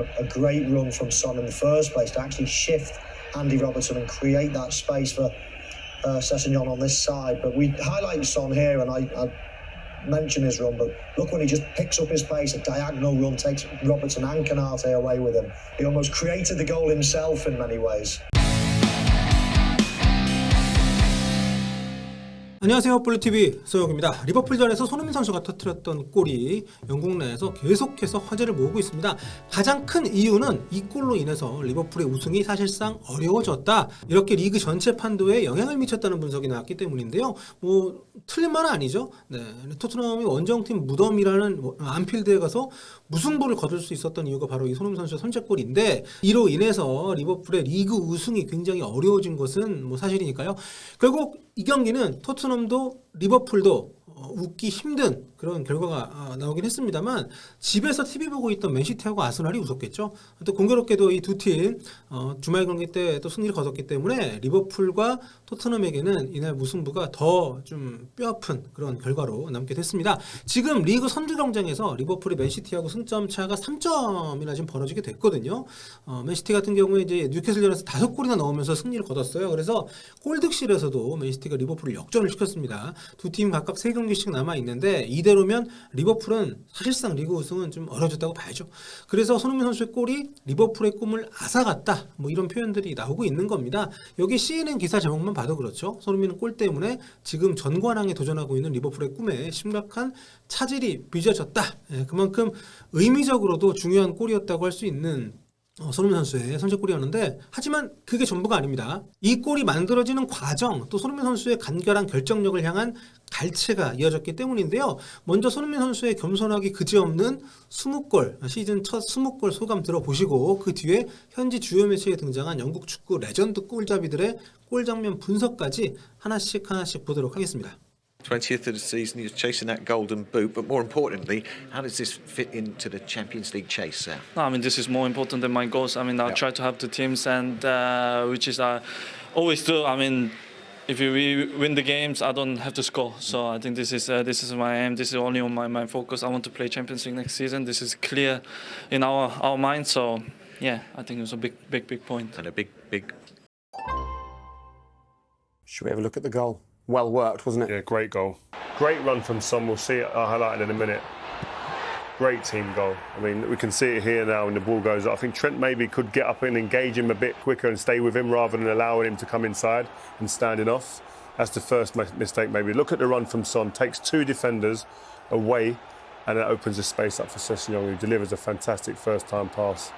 A great run from Son in the first place to actually shift Andy Robertson and create that space for Sessegnon on this side. But we highlight Son here, and I mention his run, but look when he just picks up his pace, a diagonal run, takes Robertson and Canate away with him. He almost created the goal himself in many ways. 안녕하세요, 블루TV 소영입니다. 리버풀전에서 손흥민 선수가 터뜨렸던 골이 영국 내에서 계속해서 화제를 모으고 있습니다. 가장 큰 이유는 이 골로 인해서 리버풀의 우승이 사실상 어려워졌다, 이렇게 리그 전체 판도에 영향을 미쳤다는 분석이 나왔기 때문인데요. 뭐 틀린 말은 아니죠. 네, 토트넘이 원정팀 무덤이라는 안필드에 가서 무승부를 거둘 수 있었던 이유가 바로 이 손흥민 선수의 선제골인데, 이로 인해서 리버풀의 리그 우승이 굉장히 어려워진 것은 뭐 사실이니까요. 결국 이 경기는 토트넘도 리버풀도 웃기 힘든 그런 결과가 나오긴 했습니다만, 집에서 TV 보고 있던 맨시티하고 아스날이 웃었겠죠. 또 공교롭게도 이 두 팀 주말 경기 때 또 승리를 거뒀기 때문에 리버풀과 토트넘에게는 이날 무승부가 더 좀 뼈아픈 그런 결과로 남게 됐습니다. 지금 리그 선두 경쟁에서 리버풀이 맨시티하고 승점 차가 3점이나 지금 벌어지게 됐거든요. 맨시티 같은 경우에 이제 뉴캐슬전에서 5골이나 넣으면서 승리를 거뒀어요. 그래서 골득실에서도 맨시티가 리버풀을 역전을 시켰습니다. 두 팀 각각 3경기씩 남아 있는데 이대로면 리버풀은 사실상 리그 우승은 좀 어려졌다고 봐야죠. 그래서 손흥민 선수의 골이 리버풀의 꿈을 앗아갔다, 뭐 이런 표현들이 나오고 있는 겁니다. 여기 CNN 기사 제목만 봐도 그렇죠. 손흥민은 골 때문에 지금 전관왕에 도전하고 있는 리버풀의 꿈에 심각한 차질이 빚어졌다. 그만큼 의미적으로도 중요한 골이었다고 할 수 있는 손흥민 선수의 선제골이었는데, 하지만 그게 전부가 아닙니다. 이 골이 만들어지는 과정, 또 손흥민 선수의 간결한 결정력을 향한 갈채가 이어졌기 때문인데요. 먼저 손흥민 선수의 겸손하기 그지없는 20골, 시즌 첫 20골 소감 들어보시고, 그 뒤에 현지 주요 매체에 등장한 영국 축구 레전드 골잡이들의 골 장면 분석까지 하나씩 보도록 하겠습니다. 20th of the season, he was chasing that golden boot, but more importantly, how does this fit into the Champions League chase, Sal? No, I mean, this is more important than my goals. I mean, I try to help the teams, and which is I always do. I mean, if we win the games, I don't have to score. So I think this is my aim. This is only on my focus. I want to play Champions League next season. This is clear in our mind. So yeah, I think it was a big point. And a big. Should we have a look at the goal? Well worked, wasn't it? Yeah, great goal. Great run from Son. We'll see it highlighted in a minute. Great team goal. I mean, we can see it here now when the ball goes up. I think Trent maybe could get up and engage him a bit quicker and stay with him rather than allowing him to come inside and standing off. That's the first mistake maybe. Look at the run from Son. Takes 2 defenders away and it opens the space up for Sessegnon, who delivers a fantastic first-time pass.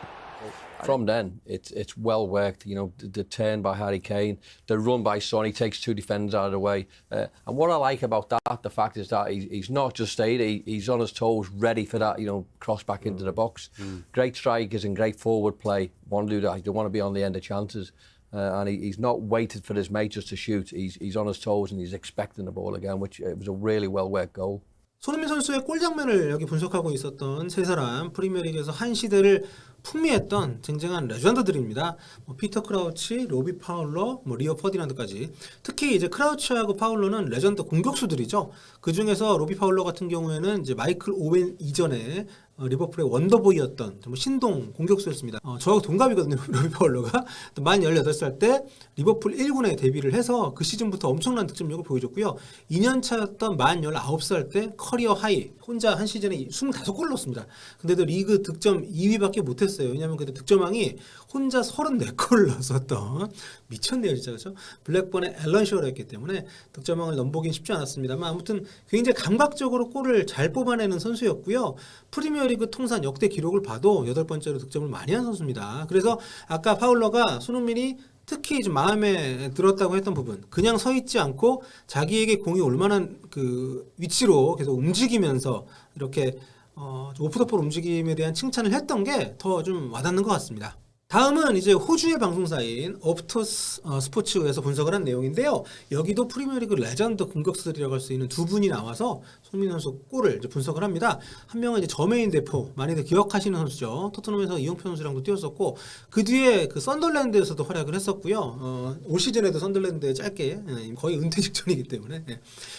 From then, it's well worked. You know, the turn by Harry Kane, the run by Son, he takes 2 defenders out of the way. And what I like about that, the fact is that he's not just stayed, he's on his toes, ready for that, you know, cross back into the box. Great strikers and great forward play. Want to do that, they want to be on the end of chances. And he's not waited for his mate just to shoot. He's on his toes and he's expecting the ball again, which it was a really well worked goal. 손흥민 선수의 골 장면을 여기 분석하고 있었던 세 사람, 프리미어리그에서 한 시대를 풍미했던 쟁쟁한 레전드들입니다. 피터 크라우치, 로비 파울러, 리오 퍼디난드까지. 특히 이제 크라우치하고 파울러는 레전드 공격수들이죠. 그 중에서 로비 파울러 같은 경우에는 이제 마이클 오웬 이전에 리버풀의 원더보이였던 신동 공격수였습니다. 저하고 동갑이거든요, 로비 파울러가. 만 18살 때 리버풀 1군에 데뷔를 해서 그 시즌부터 엄청난 득점력을 보여줬고요. 2년 차였던 만 19살 때 커리어 하이, 혼자 한 시즌에 25골 넣었습니다. 근데도 리그 득점 2위밖에 못했어요. 왜냐하면 그때 득점왕이 혼자 34골을 넣었었던, 미쳤네요 진짜. 그렇죠? 블랙번의 앨런 시어였기 때문에 득점왕을 넘보긴 쉽지 않았습니다만, 아무튼 굉장히 감각적으로 골을 잘 뽑아내는 선수였고요. 프리미어리그 통산 역대 기록을 봐도 8번째로 득점을 많이 한 선수입니다. 그래서 아까 파울러가 손흥민이 특히 좀 마음에 들었다고 했던 부분, 그냥 서 있지 않고 자기에게 공이 올 만한 그 위치로 계속 움직이면서 이렇게 오프더볼 움직임에 대한 칭찬을 했던 게 더 좀 와닿는 것 같습니다. 다음은 이제 호주의 방송사인 업토스 스포츠에서 분석을 한 내용인데요. 여기도 프리미어리그 레전드 공격수들이라고 할 수 있는 2분이 나와서 손흥민 선수 골을 이제 분석을 합니다. 한 명은 이제 저메인 데포, 많이들 기억하시는 선수죠. 토트넘에서 이용표 선수랑도 뛰었었고, 그 뒤에 그 썬덜랜드에서도 활약을 했었고요. 올 시즌에도 썬덜랜드에 짧게, 거의 은퇴 직전이기 때문에.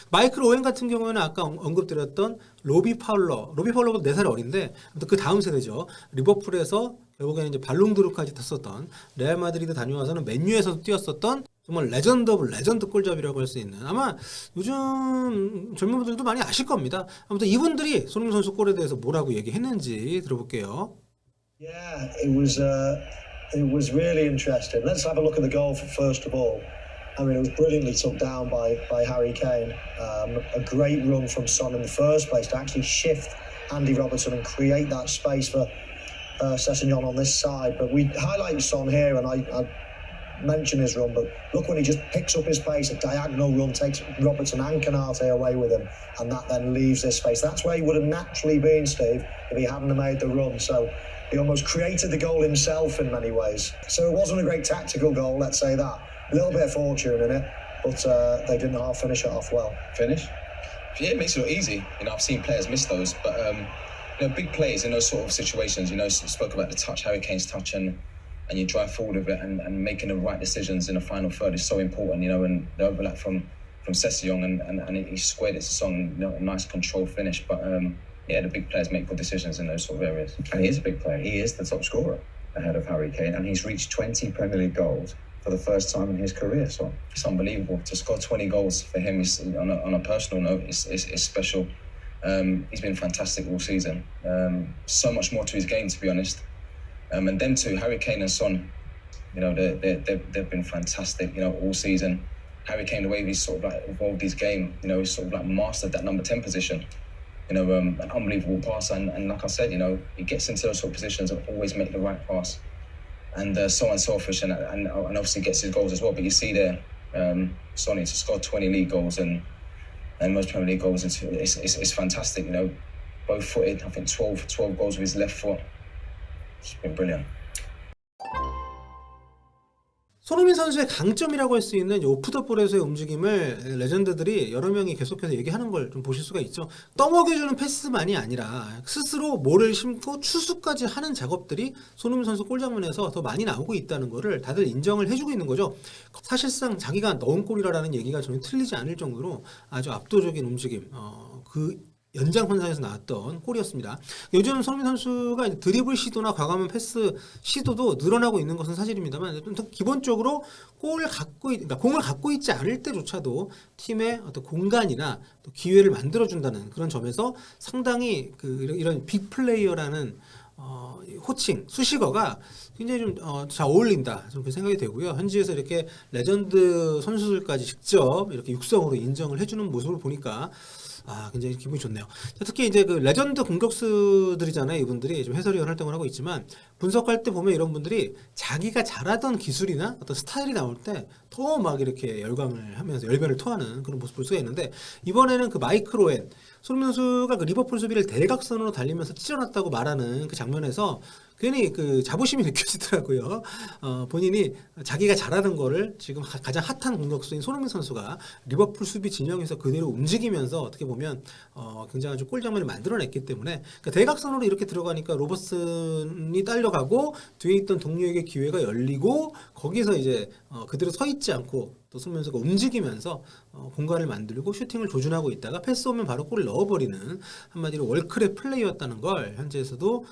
마이클 오웬 같은 경우에는 아까 언급드렸던 로비 파울러보다 4살 어린데 그 다음 세대죠. 리버풀에서 결국에는 이제 발롱드르까지 탔었던 레알 마드리드 다녀와서는 맨유에서도 뛰었었던 정말 레전드 오브 레전드 골잡이라고 할 수 있는 아마 요즘 젊은 분들도 많이 아실 겁니다. 아무튼 이분들이 손흥민 선수 골에 대해서 뭐라고 얘기했는지 들어볼게요. Yeah, it was really interesting. Let's have a look at the goal first of all. I mean, it was brilliantly took down by Harry Kane. A great run from Son in the first place to actually shift Andy Robertson and create that space for Sessegnon on this side. But we highlight Son here, and I mention his run, but look when he just picks up his pace, a diagonal run, takes Robertson and Canate away with him, and that then leaves this space. That's where he would have naturally been, Steve, if he hadn't have made the run. So he almost created the goal himself in many ways. So it wasn't a great tactical goal, let's say that. A little bit of fortune in it, but they didn't half finish it off well. Finish? Yeah, it makes it look easy. You know, I've seen players miss those, but you know, big plays in those sort of situations. You know, spoke about the touch, Harry Kane's touch, and you drive forward with it, and making the right decisions in the final third is so important. You know, and the overlap from Sessegnon and he squared it to Son. You know, a nice controlled finish, but yeah, the big players make good decisions in those sort of areas. And he is a big player. He is the top scorer ahead of Harry Kane, and he's reached 20 Premier League goals for the first time in his career. So it's unbelievable to score 20 goals for him. Is on a personal note, it's special. He's been fantastic all season. So much more to his game, to be honest. And them two, Harry Kane and Son, you know, they've been fantastic. You know, all season. Harry Kane, the way he's sort of like evolved his game, you know, he's sort of like mastered that number 10 position. You know, an unbelievable passer, and like I said, you know, he gets into those sort of positions and always make the right pass. And so unselfish, and obviously gets his goals as well. But you see there, Sonny to score 20 league goals and most Premier League goals, it's fantastic. You know, both footed. I think 12 goals with his left foot. It's been brilliant. 손흥민 선수의 강점이라고 할 수 있는 오프 더 볼에서의 움직임을 레전드들이 여러 명이 계속해서 얘기하는 걸 좀 보실 수가 있죠. 떠먹여주는 패스만이 아니라 스스로 볼을 심고 추수까지 하는 작업들이 손흥민 선수 골 장면에서 더 많이 나오고 있다는 거를 다들 인정을 해주고 있는 거죠. 사실상 자기가 넣은 골이라는 얘기가 전혀 틀리지 않을 정도로 아주 압도적인 움직임, 그 연장선상에서 나왔던 골이었습니다. 요즘 손흥민 선수가 드리블 시도나 과감한 패스 시도도 늘어나고 있는 것은 사실입니다만, 기본적으로 공을 갖고 있지 않을 때조차도 팀의 어떤 공간이나 또 기회를 만들어준다는 그런 점에서 상당히 이런 빅 플레이어라는 호칭, 수식어가 굉장히 좀 잘 어울린다, 좀 그 생각이 되고요. 현지에서 이렇게 레전드 선수들까지 직접 이렇게 육성으로 인정을 해주는 모습을 보니까 굉장히 기분이 좋네요. 특히 이제 그 레전드 공격수들이잖아요. 이분들이 좀 해설위원 활동을 하고 있지만, 분석할 때 보면 이런 분들이 자기가 잘하던 기술이나 어떤 스타일이 나올 때 더 막 이렇게 열광을 하면서 열변을 토하는 그런 모습을 볼 수가 있는데, 이번에는 그 마이클 오웬, 손흥민 선수가 그 리버풀 수비를 대각선으로 달리면서 찢어놨다고 말하는 그 장면에서 괜히 그 자부심이 느껴지더라고요. 본인이 자기가 잘하는 거를 지금 가장 핫한 공격수인 손흥민 선수가 리버풀 수비 진영에서 그대로 움직이면서 어떻게 보면 굉장히 골 장면을 만들어냈기 때문에, 그러니까 대각선으로 이렇게 들어가니까 로버슨이 딸려가고 뒤에 있던 동료에게 기회가 열리고, 거기서 이제 그대로 서 있지 않고 또 손흥민 선수가 움직이면서 공간을 만들고 슈팅을 조준하고 있다가 패스 오면 바로 골을 넣어버리는, 한마디로 월클의 플레이였다는 걸 현지에서도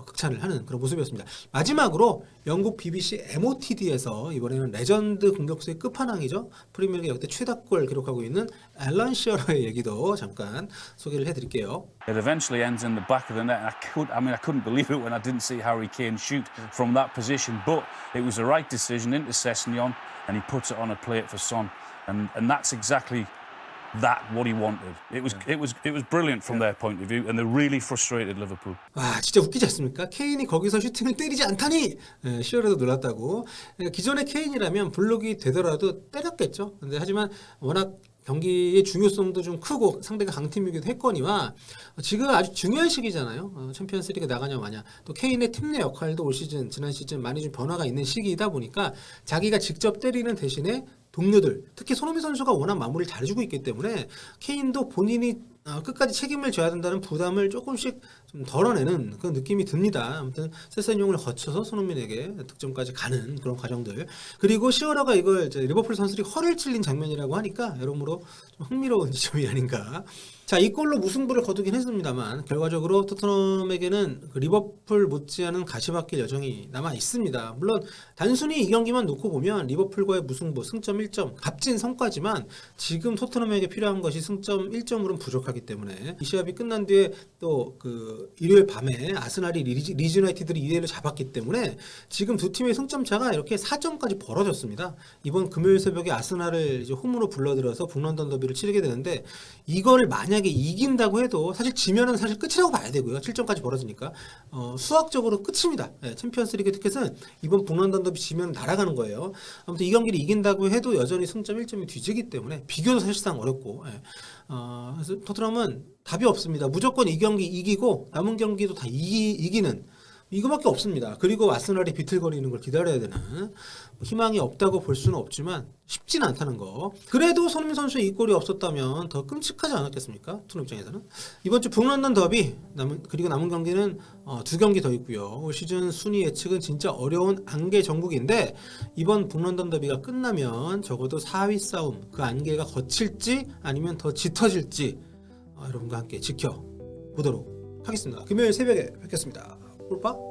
극찬을 하는 그런 모습이었습니다. 마지막으로 영국 BBC MOTD에서 이번에는 레전드 공격수의 끝판왕이죠. 프리미어리그 역대 최다골 기록하고 있는 앨런 시어러의 얘기도 잠깐 소개를 해드릴게요. It eventually ends in the back of the net. I couldn't believe it when I didn't see Harry Kane shoot from that position. But it was the right decision into Sessegnon, and he puts it on a plate for Son, and that's exactly what he wanted. It was brilliant from their point of view, and they really frustrated Liverpool. 진짜 웃기지 않습니까? 케인이 거기서 슈팅을 때리지 않다니! 시어러도 놀랐다고. 기존의 케인이라면 블록이 되더라도 때렸겠죠. 근데 하지만 워낙 경기의 중요성도 좀 크고 상대가 강팀이기도 했거니와, 지금 아주 중요한 시기잖아요. 챔피언스리그 나가냐 마냐. 또 케인의 팀 내 역할도 올 시즌, 지난 시즌 많이 좀 변화가 있는 시기이다 보니까 자기가 직접 때리는 대신에 동료들, 특히 손흥민 선수가 워낙 마무리를 잘해주고 있기 때문에 케인도 본인이 끝까지 책임을 져야 된다는 부담을 조금씩 좀 덜어내는 그런 느낌이 듭니다. 아무튼 세세뇽을 거쳐서 손흥민에게 득점까지 가는 그런 과정들. 그리고 시어러가 이걸 리버풀 선수들이 허를 찔린 장면이라고 하니까 여러모로 좀 흥미로운 지점이 아닌가. 자, 이 골로 무승부를 거두긴 했습니다만 결과적으로 토트넘에게는 그 리버풀 못지않은 가시밭길 여정이 남아 있습니다. 물론 단순히 이 경기만 놓고 보면 리버풀과의 무승부 승점 1점 값진 성과지만 지금 토트넘에게 필요한 것이 승점 1점으로는 부족하기 때문에 이 시합이 끝난 뒤에 또 그 일요일 밤에 아스날이 리즈 유나이티드를 2대1로 잡았기 때문에 지금 두 팀의 승점 차가 이렇게 4점까지 벌어졌습니다. 이번 금요일 새벽에 아스날을 이제 홈으로 불러들여서 북런던 더비를 치르게 되는데 이거를 만약에 이긴다고 해도 사실 지면은 사실 끝이라고 봐야 되고요. 7점까지 벌어지니까 수학적으로 끝입니다. 예, 챔피언스리그 티켓은 이번 북런던 더비 지면 날아가는 거예요. 아무튼 이 경기를 이긴다고 해도 여전히 승점 1점이 뒤지기 때문에 비교도 사실상 어렵고 그래서 토트넘은 답이 없습니다. 무조건 이 경기 이기고 남은 경기도 다 이기는 이거밖에 없습니다. 그리고 아스날이 비틀거리는 걸 기다려야 되는 희망이 없다고 볼 수는 없지만 쉽지는 않다는 거. 그래도 손흥민 선수의 이 골이 없었다면 더 끔찍하지 않았겠습니까? 토트넘 입장에서는. 이번 주 북런던 더비 그리고 남은 경기는 2경기 더 있고요. 올 시즌 순위 예측은 진짜 어려운 안개 전국인데 이번 북런던 더비가 끝나면 적어도 4위 싸움 그 안개가 거칠지 아니면 더 짙어질지 여러분과 함께 지켜보도록 하겠습니다. 금요일 새벽에 뵙겠습니다. 볼빠?